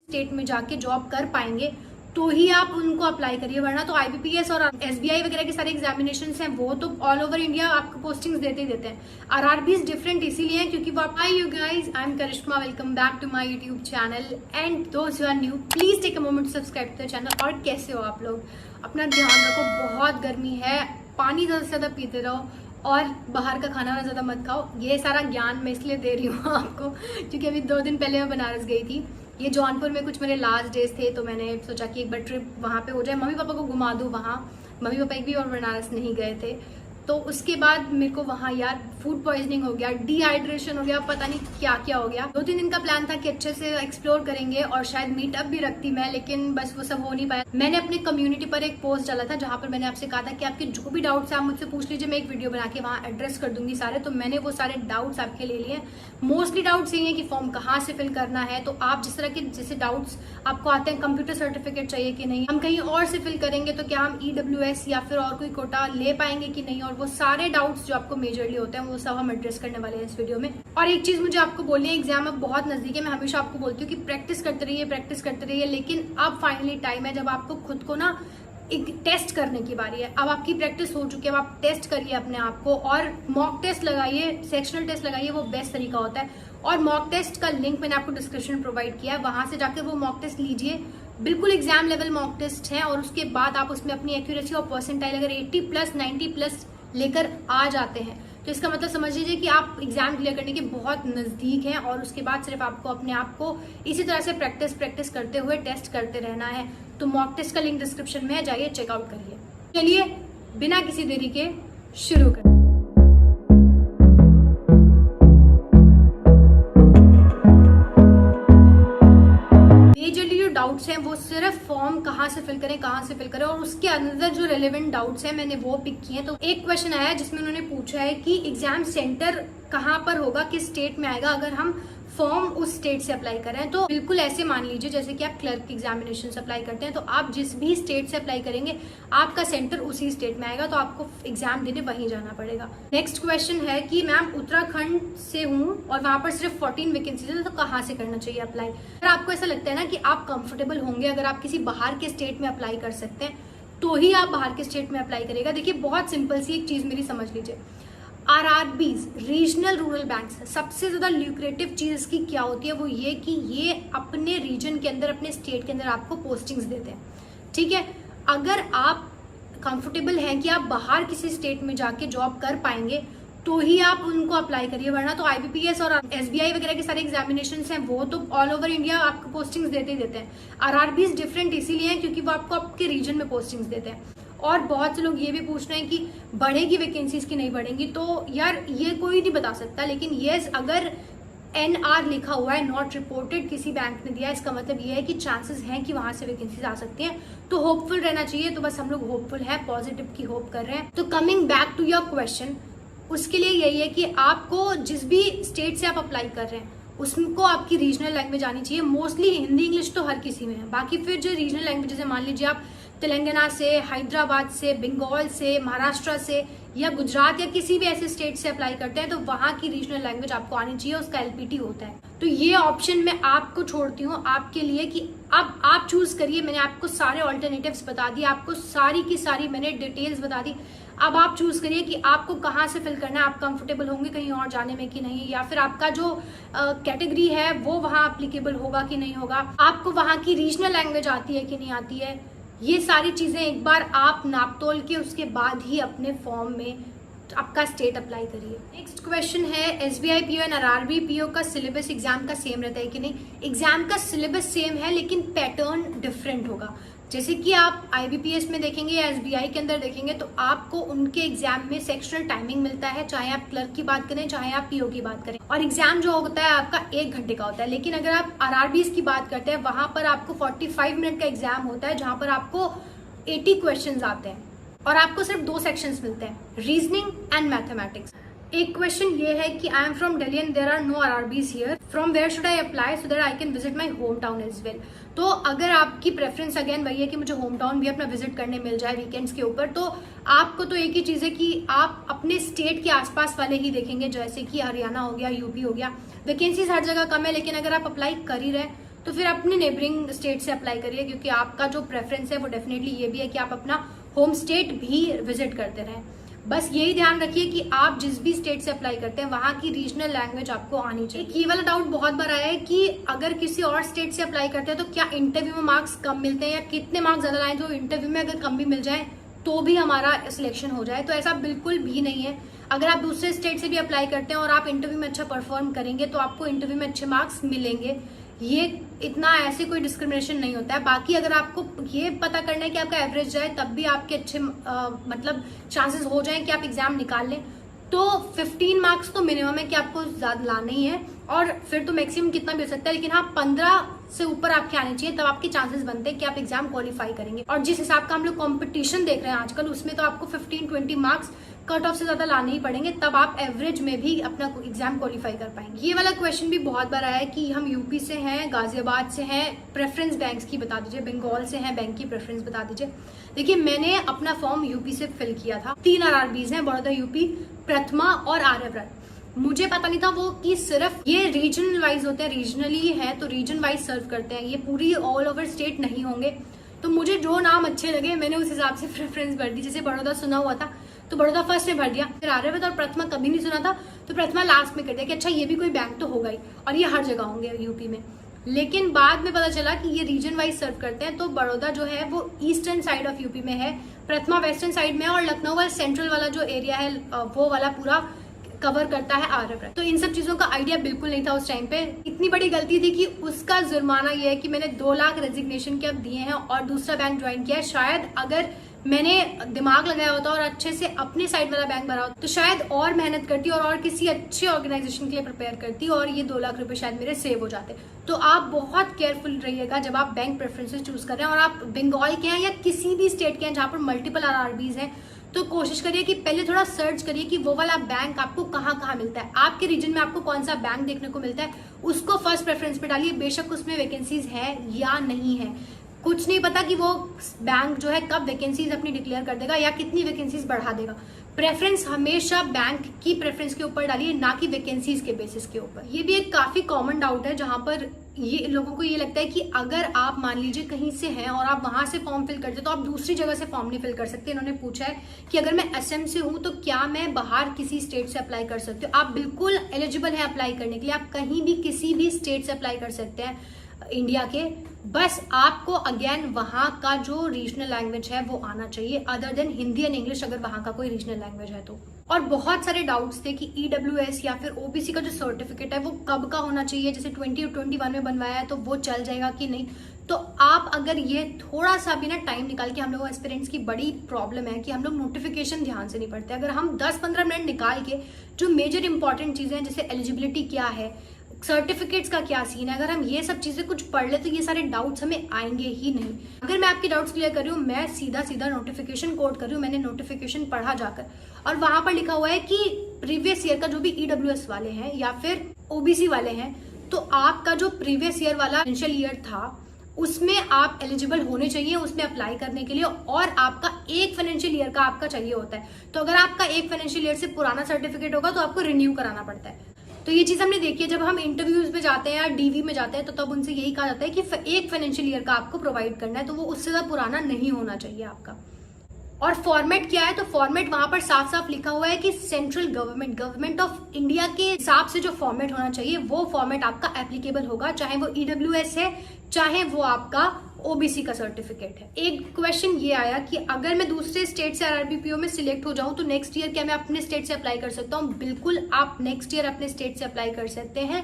State में जाके job कर पाएंगे तो ही आप उनको अप्लाई करिए, वरना तो आईबीपीएस और एसबीआई वगैरह के सारे एग्जामिनेशन हैं वो तो ऑल ओवर इंडिया आपको पोस्टिंग्स देते ही देते हैं। आरआरबीज डिफरेंट इसीलिए है क्योंकि वो hi you guys, I am Karishma, welcome back to my YouTube channel and those who are new please take a moment to subscribe to the channel. और कैसे हो आप लोग? अपना ध्यान रखो, बहुत गर्मी है, पानी ज्यादा से ज्यादा पीते रहो और बाहर का खाना ज्यादा मत खाओ। ये सारा ज्ञान मैं इसलिए दे रही हूँ आपको क्योंकि अभी 2 दिन पहले मैं बनारस गई थी। ये जौनपुर में कुछ मेरे लास्ट डेज थे तो मैंने सोचा कि एक बार ट्रिप वहाँ पे हो जाए, मम्मी पापा को घुमा दूँ वहाँ। मम्मी पापा एक भी और बनारस नहीं गए थे तो उसके बाद मेरे को वहाँ यार फूड पॉइजनिंग हो गया, डिहाइड्रेशन हो गया, पता नहीं क्या क्या हो गया। 2-3 दिन का प्लान था कि अच्छे से एक्सप्लोर करेंगे और शायद मीटअप भी रखती मैं, लेकिन बस वो सब हो नहीं पाया। मैंने अपने कम्युनिटी पर एक पोस्ट डाला था जहाँ पर मैंने आपसे कहा था कि आपके जो भी डाउट्स हैं आप मुझसे पूछ लीजिए, मैं एक वीडियो बना के वहाँ एड्रेस कर दूंगी सारे। तो मैंने वो सारे डाउट्स आपके ले लिए। मोस्टली डाउट्स ये है कि फॉर्म कहाँ से फिल करना है, तो आप जिस तरह के जैसे डाउट्स आपको आते हैं, कंप्यूटर सर्टिफिकेट चाहिए कि नहीं, हम कहीं और से फिल करेंगे तो क्या हम EWS या फिर और कोई कोटा ले पाएंगे कि नहीं, और वो सारे डाउट्स जो आपको मेजरली होते हैं वो सब हम एड्रेस करने वाले हैं इस वीडियो में। और एक चीज मुझे आपको बोलनी है, एग्जाम अब बहुत नजदीक है। मैं हमेशा आपको बोलती हूँ कि प्रैक्टिस करते रहिए, लेकिन अब फाइनली टाइम है जब आपको खुद को ना एक टेस्ट करने की बारी है। अब आपकी प्रैक्टिस हो चुकी है, अब आप टेस्ट करिए अपने आप को और मॉक टेस्ट लगाइए, सेक्शनल टेस्ट लगाइए, वो बेस्ट तरीका होता है। और मॉक टेस्ट का लिंक मैंने आपको डिस्क्रिप्शन में प्रोवाइड किया है, वहां से जाकर वो मॉक टेस्ट लीजिए। बिल्कुल एग्जाम लेवल मॉक टेस्ट है और उसके बाद आप उसमें अपनी एक्यूरेसी और परसेंटाइल अगर 80+, 90+ लेकर आ जाते हैं तो इसका मतलब समझ लीजिए कि आप एग्जाम क्लियर करने के बहुत नजदीक हैं। और उसके बाद सिर्फ आपको अपने आप को इसी तरह से प्रैक्टिस करते हुए टेस्ट करते रहना है। तो मॉक टेस्ट का लिंक डिस्क्रिप्शन में है, जाइए चेकआउट करिए। चलिए बिना किसी देरी के शुरू करें। डाउट्स हैं वो सिर्फ फॉर्म कहाँ से फिल करें और उसके अंदर जो रेलेवेंट डाउट्स हैं मैंने वो पिक किए हैं। तो एक क्वेश्चन आया जिसमें उन्होंने पूछा है कि एग्जाम सेंटर कहाँ पर होगा, किस स्टेट में आएगा अगर हम फॉर्म उस स्टेट से अप्लाई करें। तो बिल्कुल ऐसे मान लीजिए जैसे कि आप क्लर्क एग्जामिनेशन से अप्लाई करते हैं, तो आप जिस भी स्टेट से अप्लाई करेंगे आपका सेंटर उसी स्टेट में आएगा, तो आपको एग्जाम देने वहीं जाना पड़ेगा। नेक्स्ट क्वेश्चन है कि मैम उत्तराखंड से हूँ और वहां पर सिर्फ 14 वैकेंसीज है, तो कहाँ से करना चाहिए अप्लाई? अगर आपको ऐसा लगता है ना कि आप कंफर्टेबल होंगे अगर आप किसी बाहर के स्टेट में अप्लाई कर सकते हैं तो ही आप बाहर के स्टेट में अप्लाई करेगा। देखिए बहुत सिंपल सी एक चीज मेरी समझ लीजिए, आरआरबीज रीजनल रूरल बैंक्स सबसे ज्यादा ल्यूक्रेटिव चीज इसकी क्या होती है, वो ये कि ये अपने रीजन के अंदर, अपने स्टेट के अंदर आपको पोस्टिंग्स देते हैं। ठीक है, अगर आप कंफर्टेबल हैं कि आप बाहर किसी स्टेट में जाके जॉब कर पाएंगे तो ही आप उनको अप्लाई करिए, वरना तो आईबीपीएस और एसबीआई वगैरह के सारे एग्जामिनेशन हैं वो तो ऑल ओवर इंडिया आपको पोस्टिंग्स देते ही देते हैं। आरआरबीज डिफरेंट इसीलिए है क्योंकि वो आपको आपके रीजन में पोस्टिंग्स देते हैं। और बहुत से लोग ये भी पूछ रहे हैं कि बढ़ेगी वैकेंसीज की नहीं बढ़ेंगी, तो यार ये कोई नहीं बता सकता, लेकिन यस अगर NR लिखा हुआ है, नॉट रिपोर्टेड, किसी बैंक ने दिया, इसका मतलब ये है कि चांसेस हैं कि वहां से वैकेंसीज आ सकती हैं। तो होपफुल रहना चाहिए, तो बस हम लोग होपफुल है, पॉजिटिव की होप कर रहे हैं। तो coming back to your question, उसके लिए यही है कि आपको जिस भी स्टेट से आप अप्लाई कर रहे हैं उसको आपकी रीजनल लैंग्वेज आनी चाहिए। मोस्टली हिंदी इंग्लिश तो हर किसी में है, बाकी फिर जो रीजनल लैंग्वेजेस है, मान लीजिए आप तेलंगाना से, हैदराबाद से, बंगाल से, महाराष्ट्र से या गुजरात या किसी भी ऐसे स्टेट से अप्लाई करते हैं तो वहां की रीजनल लैंग्वेज आपको आनी चाहिए, उसका LPT होता है। तो ये ऑप्शन मैं आपको छोड़ती हूँ आपके लिए कि अब आप चूज करिए। मैंने आपको सारे ऑल्टरनेटिव्स बता दिए, आपको सारी की सारी मैंने डिटेल्स बता दी। अब आप चूज करिए कि आपको कहाँ से फिल करना है, आप कंफर्टेबल होंगे कहीं और जाने में कि नहीं, या फिर आपका जो कैटेगरी है वो वहाँ अप्लीकेबल होगा कि नहीं होगा, आपको वहाँ की रीजनल लैंग्वेज आती है कि नहीं आती है। ये सारी चीजें एक बार आप नाप तोल के उसके बाद ही अपने फॉर्म में आपका स्टेट अप्लाई करिए। नेक्स्ट क्वेश्चन है SBI PO and RRB PO का सिलेबस एग्जाम का सेम रहता है कि नहीं? एग्जाम का सिलेबस सेम है लेकिन पैटर्न डिफरेंट होगा। जैसे कि आप IBPS में देखेंगे या SBI के अंदर देखेंगे तो आपको उनके एग्जाम में सेक्शनल टाइमिंग मिलता है, चाहे आप क्लर्क की बात करें चाहे आप PO की बात करें, और एग्जाम जो होता है आपका 1 घंटे का होता है। लेकिन अगर आप RRBs की बात करते हैं वहां पर आपको 45 मिनट का एग्जाम होता है जहां पर आपको 80 क्वेश्चन आते हैं और आपको सिर्फ 2 सेक्शंस मिलते हैं, रीजनिंग एंड मैथमेटिक्स। एक क्वेश्चन ये है कि I am from Delhi and there are no RRBs here, from where should I apply so that I can visit my home town as well. तो अगर आपकी प्रेफरेंस अगेन वही है कि मुझे होम टाउन भी अपना विजिट करने मिल जाए वीकेंड्स के ऊपर, तो आपको तो एक ही चीज है कि आप अपने स्टेट के आसपास वाले ही देखेंगे, जैसे कि हरियाणा हो गया, यूपी हो गया। वैकेंसीज हर जगह कम है, लेकिन अगर आप अप्लाई कर ही रहे तो फिर अपने नेबरिंग स्टेट से अप्लाई करिए, क्योंकि आपका जो प्रेफरेंस है वो डेफिनेटली ये भी है कि आप अपना होम स्टेट भी विजिट करते रहें। बस यही ध्यान रखिए कि आप जिस भी स्टेट से अप्लाई करते हैं वहां की रीजनल लैंग्वेज आपको आनी चाहिए। ये वाला डाउट बहुत बार आया है कि अगर किसी और स्टेट से अप्लाई करते हैं तो क्या इंटरव्यू में मार्क्स कम मिलते हैं, या कितने मार्क्स ज्यादा लाए तो इंटरव्यू में अगर कम भी मिल जाए तो भी हमारा सिलेक्शन हो जाए। तो ऐसा बिल्कुल भी नहीं है। अगर आप दूसरे स्टेट से भी अप्लाई करते हैं और आप इंटरव्यू में अच्छा परफॉर्म करेंगे तो आपको इंटरव्यू में अच्छे मार्क्स मिलेंगे। ये इतना ऐसे कोई डिस्क्रिमिनेशन नहीं होता है। बाकी अगर आपको ये पता करना है कि आपका एवरेज जाए तब भी आपके अच्छे मतलब चांसेस हो जाए कि आप एग्जाम निकाल लें, तो 15 मार्क्स तो मिनिमम है कि आपको ज्यादा लाना ही है, और फिर तो मैक्सिमम कितना भी हो सकता है, लेकिन हाँ 15 से ऊपर आपके आने चाहिए, तब आपके चांसेस बनते हैं कि आप एग्जाम क्वालिफाई करेंगे। और जिस हिसाब का हम लोग कंपटीशन देख रहे हैं आजकल, उसमें तो आपको 15-20 मार्क्स कट ऑफ से ज्यादा लाने ही पड़ेंगे, तब आप एवरेज में भी अपना एग्जाम क्वालिफाई कर पाएंगे। ये वाला क्वेश्चन भी बहुत बार आया है कि हम यूपी से हैं, गाजियाबाद से हैं, प्रेफरेंस बैंक्स की बता दीजिए, बंगाल से हैं, बैंक की प्रेफरेंस बता दीजिए। देखिए, मैंने अपना फॉर्म यूपी से फिल किया था। 3 RRBs हैं, बड़ौदा यूपी, प्रथमा और आर्यव्रत। मुझे पता नहीं था वो कि सिर्फ ये रीजन वाइज होते हैं, रीजनली है तो रीजन वाइज सर्व करते हैं, ये पूरी ऑल ओवर स्टेट नहीं होंगे। तो मुझे जो नाम अच्छे लगे मैंने उस हिसाब से प्रेफरेंस भर दी। जैसे बड़ौदा सुना हुआ था तो बड़ौदा फर्स्ट में भर दिया, फिर आर्यव्रत और प्रथमा कभी नहीं सुना था तो प्रथमा लास्ट में कर दिया कि अच्छा ये भी कोई बैंक तो होगा ही, और ये हर जगह होंगे यूपी में। लेकिन बाद में पता चला कि ये रीजन वाइज सर्व करते हैं, तो बड़ौदा जो है वो ईस्टर्न साइड ऑफ यूपी में है, प्रथमा वेस्टर्न साइड में है, और लखनऊ वाला सेंट्रल वाला जो एरिया है वो वाला पूरा कवर करता है आर्यव्रत। तो इन सब चीजों का आइडिया बिल्कुल नहीं था उस टाइम पे। इतनी बड़ी गलती थी कि उसका जुर्माना ये है कि मैंने 2 लाख रेजिग्नेशन के अब दिए हैं और दूसरा बैंक ज्वाइन किया है। शायद अगर मैंने दिमाग लगाया होता और अच्छे से अपने साइड वाला बैंक भरा होता तो शायद और मेहनत करती और किसी अच्छे ऑर्गेनाइजेशन के लिए प्रिपेयर करती और ये 2 लाख रुपए शायद मेरे सेव हो जाते। तो आप बहुत केयरफुल रहिएगा जब आप बैंक प्रेफरेंसेस चूज कर रहे हैं, और आप बंगाल के हैं या किसी भी स्टेट के हैं जहां पर मल्टीपल RRBs हैं, तो कोशिश करिए कि पहले थोड़ा सर्च करिए कि वो वाला बैंक आपको कहाँ कहाँ मिलता है, आपके रीजन में आपको कौन सा बैंक देखने को मिलता है, उसको फर्स्ट प्रेफरेंस पे डालिए। बेशक उसमें वैकेंसीज है या नहीं है, कुछ नहीं पता कि वो बैंक जो है कब वैकेंसीज अपनी डिक्लेयर कर देगा या कितनी वैकेंसीज बढ़ा देगा। प्रेफरेंस हमेशा बैंक की प्रेफरेंस के ऊपर डालिए, ना कि वैकेंसीज के बेसिस के ऊपर। ये भी एक काफी कॉमन डाउट है जहां पर ये लोगों को ये लगता है कि अगर आप मान लीजिए कहीं से हैं और आप वहां से फॉर्म फिल करते तो आप दूसरी जगह से फॉर्म नहीं फिल कर सकते। इन्होंने पूछा है कि अगर मैं असम से हूं तो क्या मैं बाहर किसी स्टेट से अप्लाई कर सकती हूँ। आप बिल्कुल एलिजिबल है अप्लाई करने के लिए, आप कहीं भी किसी भी स्टेट से अप्लाई कर सकते हैं इंडिया के। बस आपको अगेन वहां का जो रीजनल लैंग्वेज है वो आना चाहिए, other than Hindi and English, अगर वहां का कोई रीजनल लैंग्वेज है तो। और बहुत सारे डाउट्स थे कि EWS या फिर OBC का जो सर्टिफिकेट है वो कब का होना चाहिए, जैसे 2021 में बनवाया है तो वो चल जाएगा कि नहीं। तो आप अगर ये थोड़ा सा भी ना टाइम निकाल के, हम लोग एस्पिरेंट्स की बड़ी प्रॉब्लम है कि हम लोग नोटिफिकेशन ध्यान से नहीं पढ़ते। अगर हम 10-15 मिनट निकाल के जो मेजर इंपॉर्टेंट चीजें हैं, जैसे एलिजिबिलिटी क्या है, सर्टिफिकेट्स का क्या सीन है, अगर हम ये सब चीजें कुछ पढ़ ले तो ये सारे डाउट्स हमें आएंगे ही नहीं। अगर मैं आपके डाउट्स क्लियर कर रही हूँ, मैं सीधा सीधा नोटिफिकेशन कोड कर रही हूँ, मैंने नोटिफिकेशन पढ़ा जाकर, और वहां पर लिखा हुआ है कि प्रीवियस ईयर का जो भी EWS वाले हैं या फिर OBC वाले हैं, तो आपका जो प्रीवियस ईयर वाला फाइनेंशियल ईयर था उसमें आप एलिजिबल होने चाहिए उसमें अप्लाई करने के लिए, और आपका एक फाइनेंशियल ईयर का आपका चाहिए होता है। तो अगर आपका एक फाइनेंशियल ईयर से पुराना सर्टिफिकेट होगा तो आपको रिन्यू कराना पड़ता है। तो ये चीज हमने देखी है, जब हम इंटरव्यूज में जाते हैं या DV में जाते हैं तो तब उनसे यही कहा जाता है कि एक फाइनेंशियल ईयर का आपको प्रोवाइड करना है, तो वो उससे ज्यादा पुराना नहीं होना चाहिए आपका। और फॉर्मेट क्या है, तो फॉर्मेट वहां पर साफ साफ लिखा हुआ है कि सेंट्रल गवर्नमेंट ऑफ इंडिया के हिसाब से जो फॉर्मेट होना चाहिए वो फॉर्मेट आपका एप्लीकेबल होगा, चाहे वो EWS है चाहे वो आपका OBC का सर्टिफिकेट है। एक क्वेश्चन ये आया कि अगर मैं दूसरे स्टेट से RRBPO में सिलेक्ट हो जाऊं तो नेक्स्ट ईयर क्या मैं अपने स्टेट से अप्लाई कर सकता हूं? बिल्कुल, आप नेक्स्ट ईयर अपने स्टेट से अप्लाई कर सकते हैं,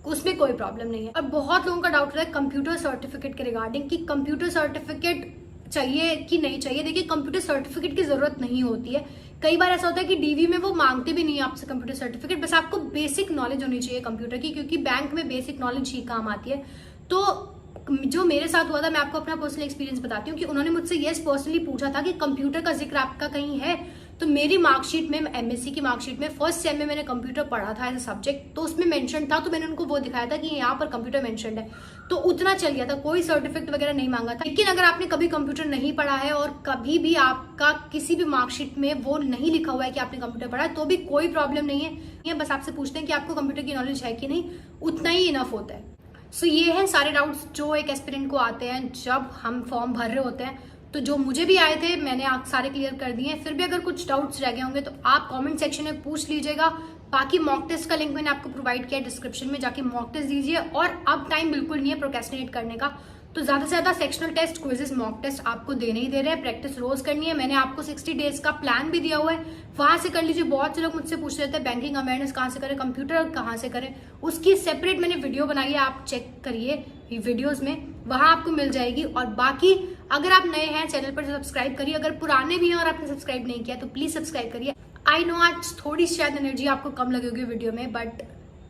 उसमें कोई प्रॉब्लम नहीं है। और बहुत लोगों का डाउट होता है कंप्यूटर सर्टिफिकेट के रिगार्डिंग कि कंप्यूटर सर्टिफिकेट चाहिए कि नहीं चाहिए। देखिए, कंप्यूटर सर्टिफिकेट की जरूरत नहीं होती है। कई बार ऐसा होता है कि DV में वो मांगते भी नहीं है आपसे कंप्यूटर सर्टिफिकेट, बस आपको बेसिक नॉलेज होनी चाहिए कंप्यूटर की, क्योंकि बैंक में बेसिक नॉलेज ही काम आती है। तो जो मेरे साथ हुआ था, मैं आपको अपना पर्सनल एक्सपीरियंस बताती हूँ कि उन्होंने मुझसे यस पर्सनली पूछा था कि कंप्यूटर का जिक्र आपका कहीं है, तो मेरी मार्कशीट में, MSc की मार्कशीट में फर्स्ट सेम में मैंने कंप्यूटर पढ़ा था एज अ सब्जेक्ट, तो उसमें मेंशन था, तो मैंने उनको वो दिखाया था कि यहाँ पर कंप्यूटर मेंशन्ड है, तो उतना चल गया था, कोई सर्टिफिकेट वगैरह नहीं मांगा था। लेकिन अगर आपने कभी कंप्यूटर नहीं पढ़ा है और कभी भी आपका किसी भी मार्कशीट में वो नहीं लिखा हुआ है कि आपने कंप्यूटर पढ़ा है, तो भी कोई प्रॉब्लम नहीं है। ये बस आपसे पूछते हैं कि आपको कंप्यूटर की नॉलेज है कि नहीं, उतना ही इनफ होता है। सो ये है सारे डाउट्स जो एक एस्पिरेंट को आते हैं जब हम फॉर्म भर रहे होते हैं। तो जो मुझे भी आए थे मैंने सारे क्लियर कर दिए हैं। फिर भी अगर कुछ डाउट्स रह गए होंगे तो आप कमेंट सेक्शन में पूछ लीजिएगा। बाकी मॉक टेस्ट का लिंक मैंने आपको प्रोवाइड किया है डिस्क्रिप्शन में, जाके मॉक टेस्ट दीजिए। और अब टाइम बिल्कुल नहीं है प्रोक्रेस्टिनेट करने का, तो ज्यादा से ज्यादा sectional test, quizzes, mock test आपको देने ही दे रहे हैं। प्रैक्टिस रोज करनी है। मैंने आपको 60 डेज का प्लान भी दिया हुआ है, वहां से कर लीजिए। बहुत से लोग मुझसे पूछ रहे थे बैंकिंग अवेयरनेस कहाँ से करें, कंप्यूटर कहाँ से करें, उसकी सेपरेट मैंने वीडियो बनाई है, आप चेक करिए वीडियोस में, वहां आपको मिल जाएगी। और बाकी अगर आप नए हैं चैनल पर सब्सक्राइब करिए, अगर पुराने भी हैं और आपने सब्सक्राइब नहीं किया तो प्लीज सब्सक्राइब करिए। आई नो आज थोड़ी शायद एनर्जी आपको कम लगेगी वीडियो में, बट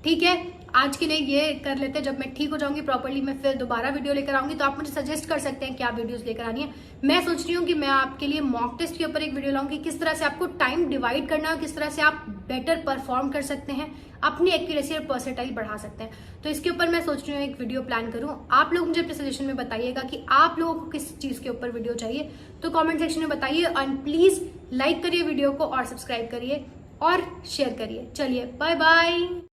ठीक है, आज के लिए ये कर लेते हैं। जब मैं ठीक हो जाऊंगी प्रॉपर्ली मैं फिर दोबारा वीडियो लेकर आऊंगी, तो आप मुझे सजेस्ट कर सकते हैं क्या वीडियोस लेकर आनी है। मैं सोच रही हूँ कि मैं आपके लिए मॉक टेस्ट के ऊपर एक वीडियो लाऊंगी, किस तरह से आपको टाइम डिवाइड करना है, किस तरह से आप बेटर परफॉर्म कर सकते हैं, अपनी एक्यूरेसी और परसेंटाइल बढ़ा सकते हैं। तो इसके ऊपर मैं सोच रही हूँ एक वीडियो प्लान करूँ। आप लोग मुझे अपने सजेशन में बताइएगा कि आप लोगों को किस चीज के ऊपर वीडियो चाहिए, तो कॉमेंट सेक्शन में बताइए। एंड प्लीज लाइक करिए वीडियो को और सब्सक्राइब करिए और शेयर करिए। चलिए बाय बाय।